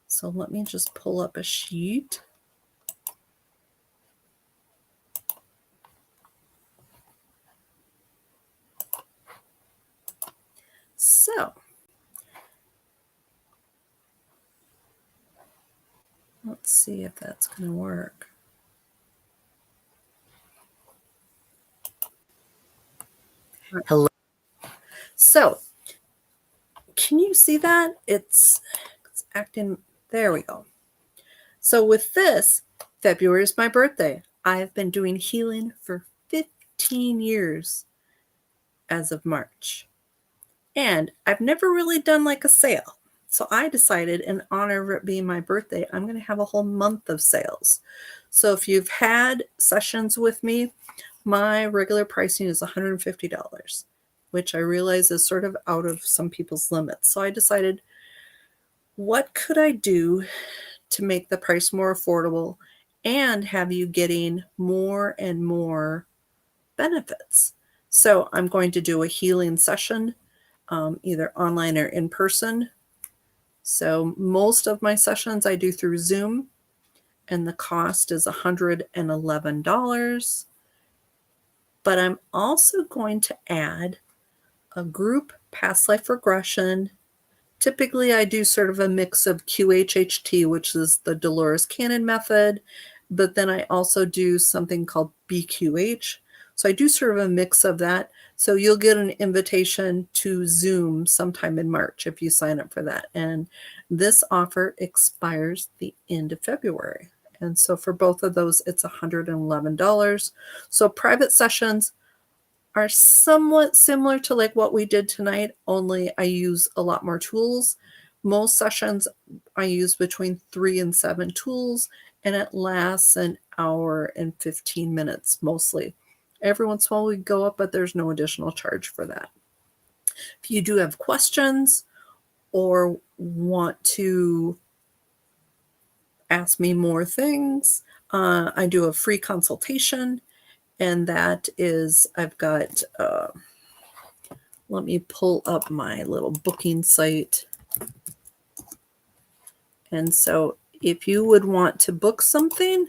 So let me just pull up a sheet. So let's see if that's going to work. Hello. So can you see that? It's acting. There we go. So with this, February is my birthday. I've been doing healing for 15 years as of March. And I've never really done like a sale. So I decided in honor of it being my birthday, I'm going to have a whole month of sales. So if you've had sessions with me, my regular pricing is $150, which I realize is sort of out of some people's limits. So I decided, what could I do to make the price more affordable and have you getting more and more benefits? So I'm going to do a healing session, either online or in person. So most of my sessions I do through Zoom, and the cost is $111. But I'm also going to add a group past life regression. Typically, I do sort of a mix of QHHT, which is the Dolores Cannon method, but then I also do something called BQH. So I do sort of a mix of that. So you'll get an invitation to Zoom sometime in March if you sign up for that. And this offer expires the end of February. And so for both of those, it's $111. So private sessions are somewhat similar to like what we did tonight, only I use a lot more tools. Most sessions I use between 3 and 7 tools, and it lasts an hour and 15 minutes mostly. Every once in a while we go up, but there's no additional charge for that. If you do have questions or want to ask me more things, I do a free consultation, and that is, I've got, let me pull up my little booking site. And so if you would want to book something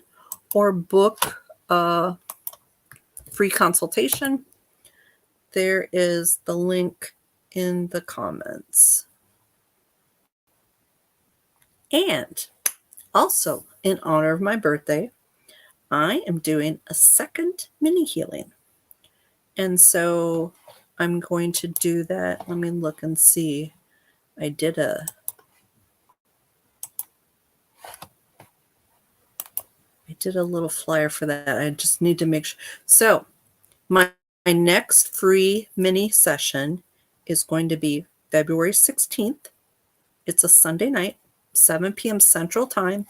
or book a free consultation, there is the link in the comments. And also, in honor of my birthday, I am doing a second mini healing. And so I'm going to do that. Let me look and see. I did a little flyer for that. I just need to make sure. So my next free mini session is going to be February 16th. It's a Sunday night, 7 p.m. Central Time.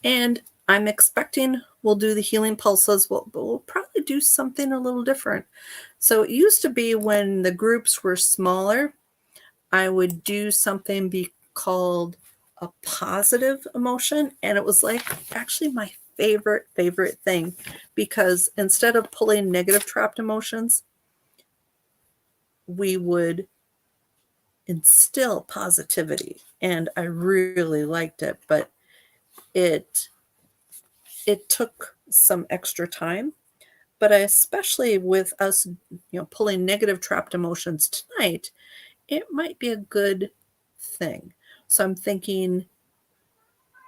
And I'm expecting we'll do the healing pulses, but we'll probably do something a little different. So it used to be when the groups were smaller, I would do something called a positive emotion. And it was like actually my favorite thing, because instead of pulling negative trapped emotions, we would instill positivity. And I really liked it, but it took some extra time. But especially with us, pulling negative trapped emotions tonight, it might be a good thing. So I'm thinking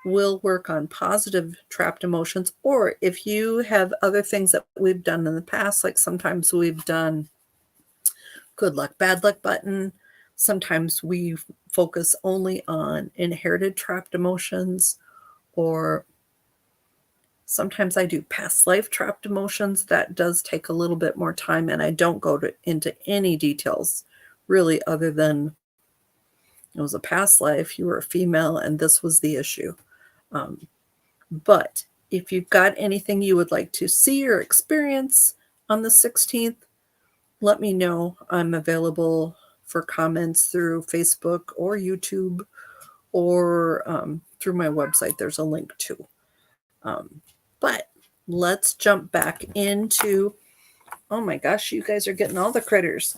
we'll work on positive trapped emotions, or if you have other things that we've done in the past, like sometimes we've done good luck, bad luck button. Sometimes we focus only on inherited trapped emotions, or sometimes I do past life trapped emotions. That does take a little bit more time, and I don't go into any details really, other than it was a past life, you were a female, and this was the issue. But if you've got anything you would like to see or experience on the 16th, let me know. I'm available for comments through Facebook or YouTube, or through my website. There's a link too. But let's jump back into, oh my gosh, you guys are getting all the critters.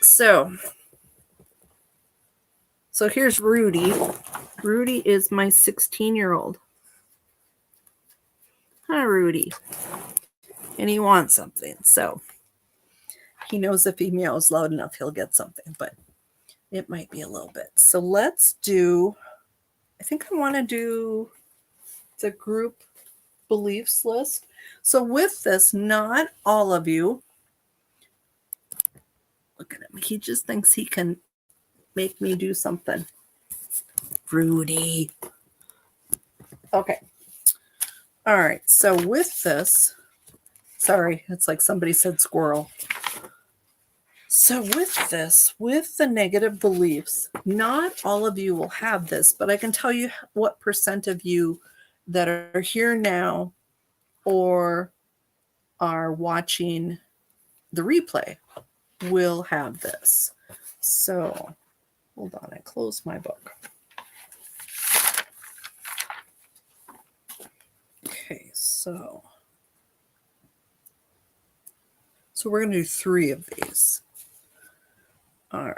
So here's Rudy. Rudy is my 16-year-old. Hi, Rudy. And he wants something. So he knows if he meows loud enough, he'll get something, but it might be a little bit. So let's do, I think I want to do the group beliefs list. So with this, not all of you, look at him. He just thinks he can make me do something. Rudy. Okay. All right. So with this, sorry, it's like somebody said squirrel. So with this, with the negative beliefs, not all of you will have this, but I can tell you what percent of you that are here now or are watching the replay will have this. So hold on, I closed my book. Okay, so we're going to do 3 of these. All right.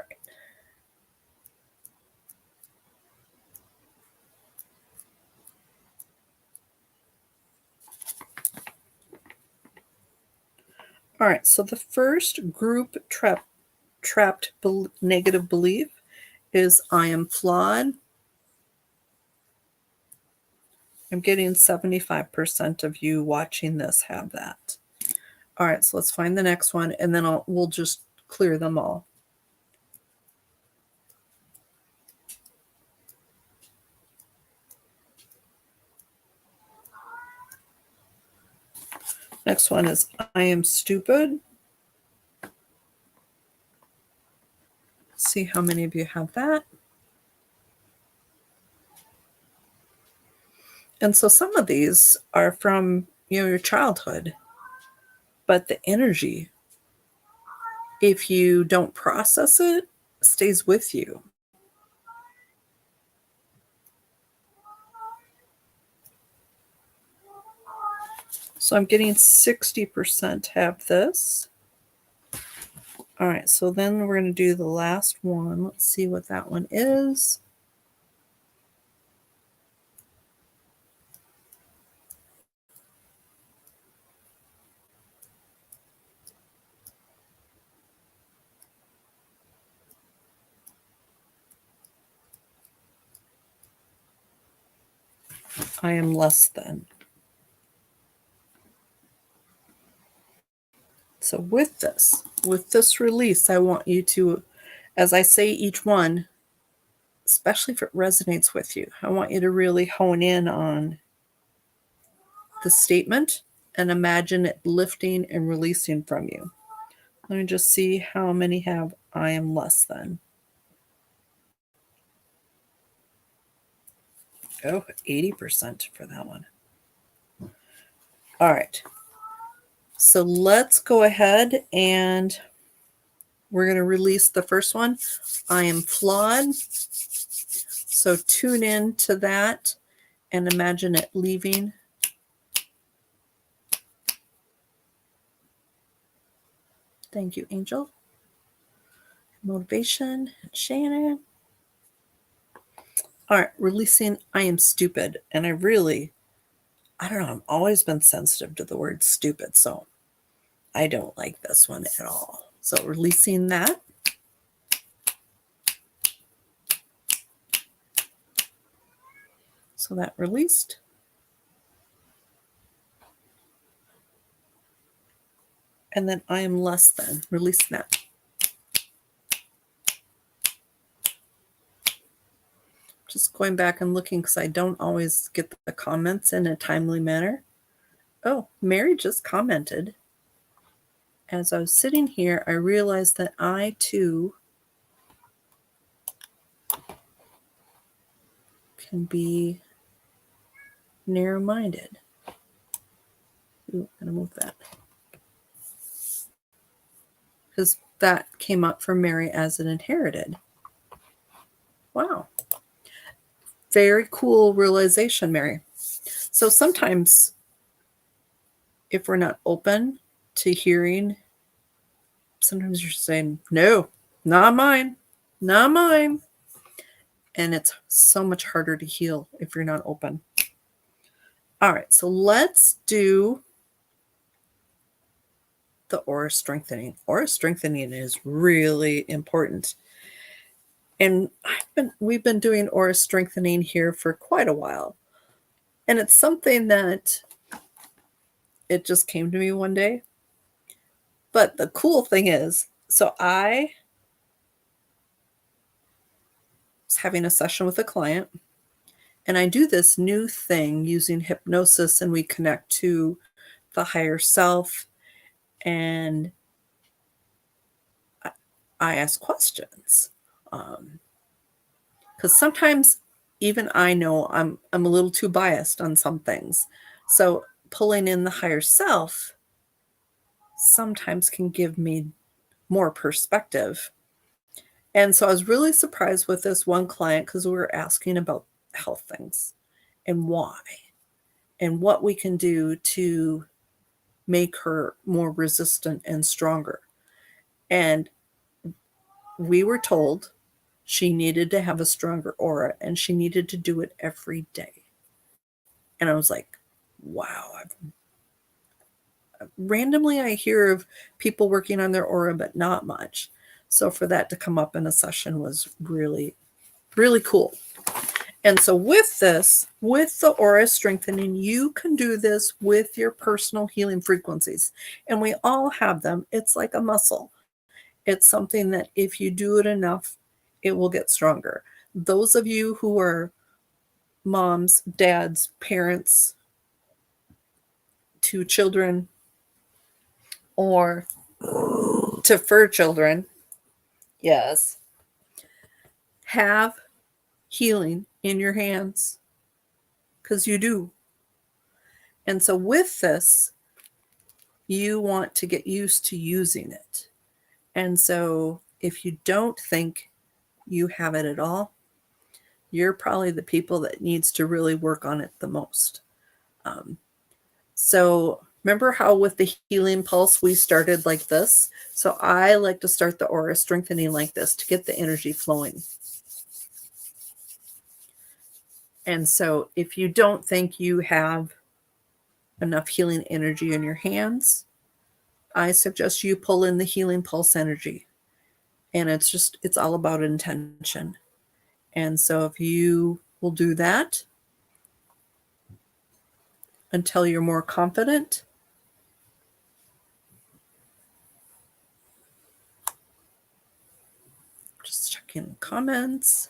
All right, so the first group trapped negative belief is I am flawed. I'm getting 75% of you watching this have that. All right, so let's find the next one, and then we'll just clear them all. Next one is I am stupid. See how many of you have that. And so some of these are from your childhood, but the energy, if you don't process it, stays with you. So I'm getting 60% have this. All right, so then we're going to do the last one. Let's see what that one is. I am less than. So with this release, I want you to, as I say each one, especially if it resonates with you, I want you to really hone in on the statement and imagine it lifting and releasing from you. Let me just see how many have I am less than. Oh, 80% for that one. All right. So let's go ahead and we're going to release the first one. I am flawed. So tune in to that and imagine it leaving. Thank you, Angel. Motivation, Shannon. All right, releasing I am stupid. And I don't know, I've always been sensitive to the word stupid. So I don't like this one at all. So releasing that. So that released. And then I am less than. Releasing that. Just going back and looking because I don't always get the comments in a timely manner. Oh, Mary just commented. As I was sitting here, I realized that I too can be narrow-minded. Ooh, I'm going to move that. Because that came up for Mary as an inherited. Wow. Very cool realization, Mary. So sometimes if we're not open to hearing, sometimes you're saying, no, not mine, not mine. And it's so much harder to heal if you're not open. All right, so let's do the aura strengthening. Aura strengthening is really important. And we've been doing aura strengthening here for quite a while. And it's something that it just came to me one day. But the cool thing is, so I was having a session with a client, and I do this new thing using hypnosis, and we connect to the higher self, and I ask questions. Because sometimes even I know I'm a little too biased on some things. So pulling in the higher self sometimes can give me more perspective. And so I was really surprised with this one client because we were asking about health things and why and what we can do to make her more resistant and stronger. And we were told she needed to have a stronger aura and she needed to do it every day. And I was like, wow. Randomly, I hear of people working on their aura, but not much. So for that to come up in a session was really, really cool. And so with this, with the aura strengthening, you can do this with your personal healing frequencies. And we all have them. It's like a muscle. It's something that if you do it enough, it will get stronger. Those of you who are moms, dads, parents to children, or to fur children, yes, have healing in your hands because you do. And so with this, you want to get used to using it. And so if you don't think you have it at all, you're probably the people that needs to really work on it the most. So remember how with the healing pulse, we started like this? So I like to start the aura strengthening like this to get the energy flowing. And so if you don't think you have enough healing energy in your hands, I suggest you pull in the healing pulse energy. And it's all about intention. And so if you will do that until you're more confident, in comments.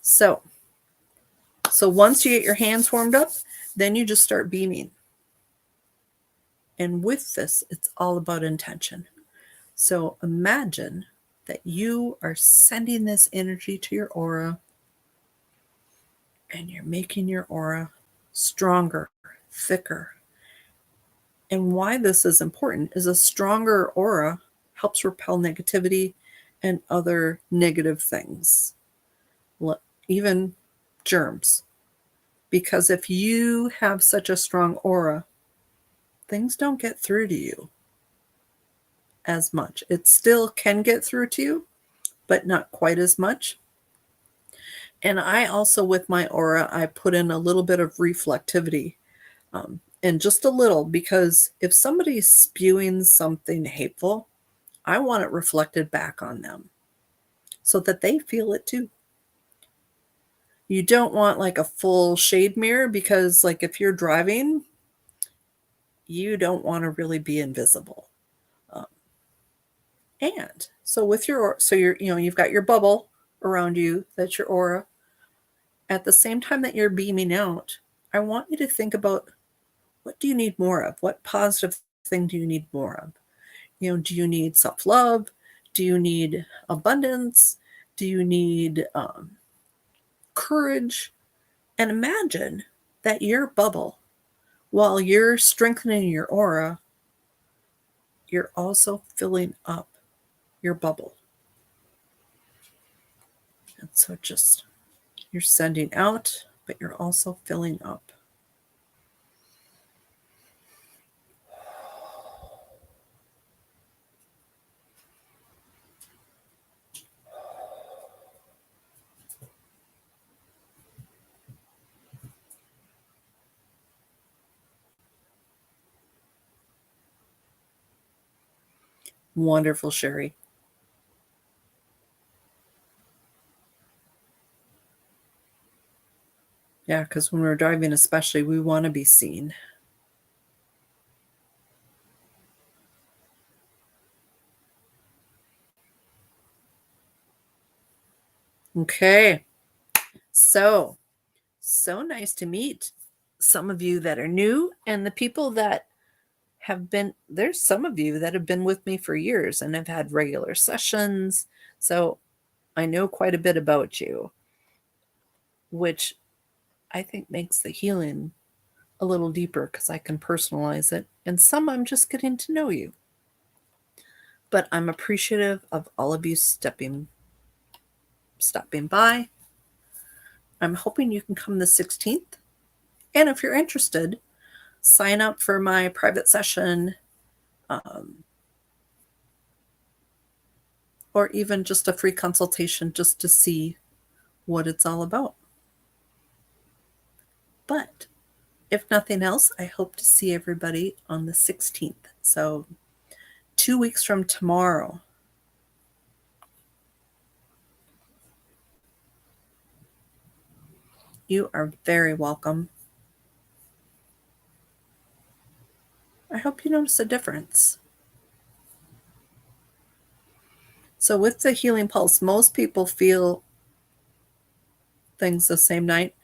So once you get your hands warmed up, then you just start beaming. And with this, it's all about intention. So imagine that you are sending this energy to your aura, and you're making your aura stronger, thicker. And why this is important is a stronger aura helps repel negativity and other negative things, even germs. Because if you have such a strong aura, things don't get through to you as much. It still can get through to you, but not quite as much. And I also, with my aura, I put in a little bit of reflectivity, and just a little, because if somebody's spewing something hateful, I want it reflected back on them so that they feel it too. You don't want like a full shade mirror, because like if you're driving, you don't want to really be invisible. And so with your, so you're, you've got your bubble around you, that's your aura. At the same time that you're beaming out, I want you to think about, what do you need more of? What positive thing do you need more of? Do you need self-love? Do you need abundance? Do you need courage? And imagine that your bubble, while you're strengthening your aura, you're also filling up your bubble. And so just, you're sending out, but you're also filling up. Wonderful, Sherry. Yeah, because when we're driving especially, we want to be seen. Okay. So nice to meet some of you that are new, and the people that have been, there's some of you that have been with me for years and have had regular sessions. So I know quite a bit about you, which I think makes the healing a little deeper because I can personalize it. And some I'm just getting to know you. But I'm appreciative of all of you stopping by. I'm hoping you can come the 16th. And if you're interested, sign up for my private session, or even just a free consultation just to see what it's all about. But if nothing else, I hope to see everybody on the 16th. So 2 weeks from tomorrow. You are very welcome. I hope you notice a difference. So with the healing pulse, most people feel things the same night.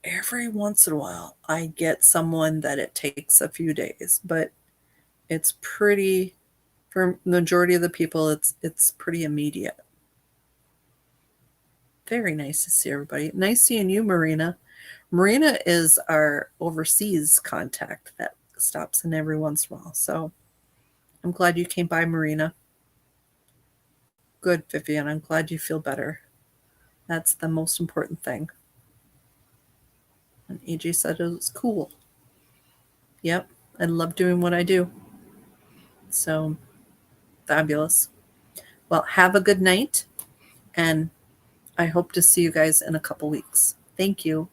Every once in a while, I get someone that it takes a few days, but it's pretty, for the majority of the people, it's pretty immediate. Very nice to see everybody. Nice seeing you, Marina. Marina is our overseas contact that stops in every once in a while. So I'm glad you came by, Marina. Good, Vivian. I'm glad you feel better. That's the most important thing. And AJ said it was cool. Yep. I love doing what I do. So fabulous. Well, have a good night, and I hope to see you guys in a couple weeks. Thank you.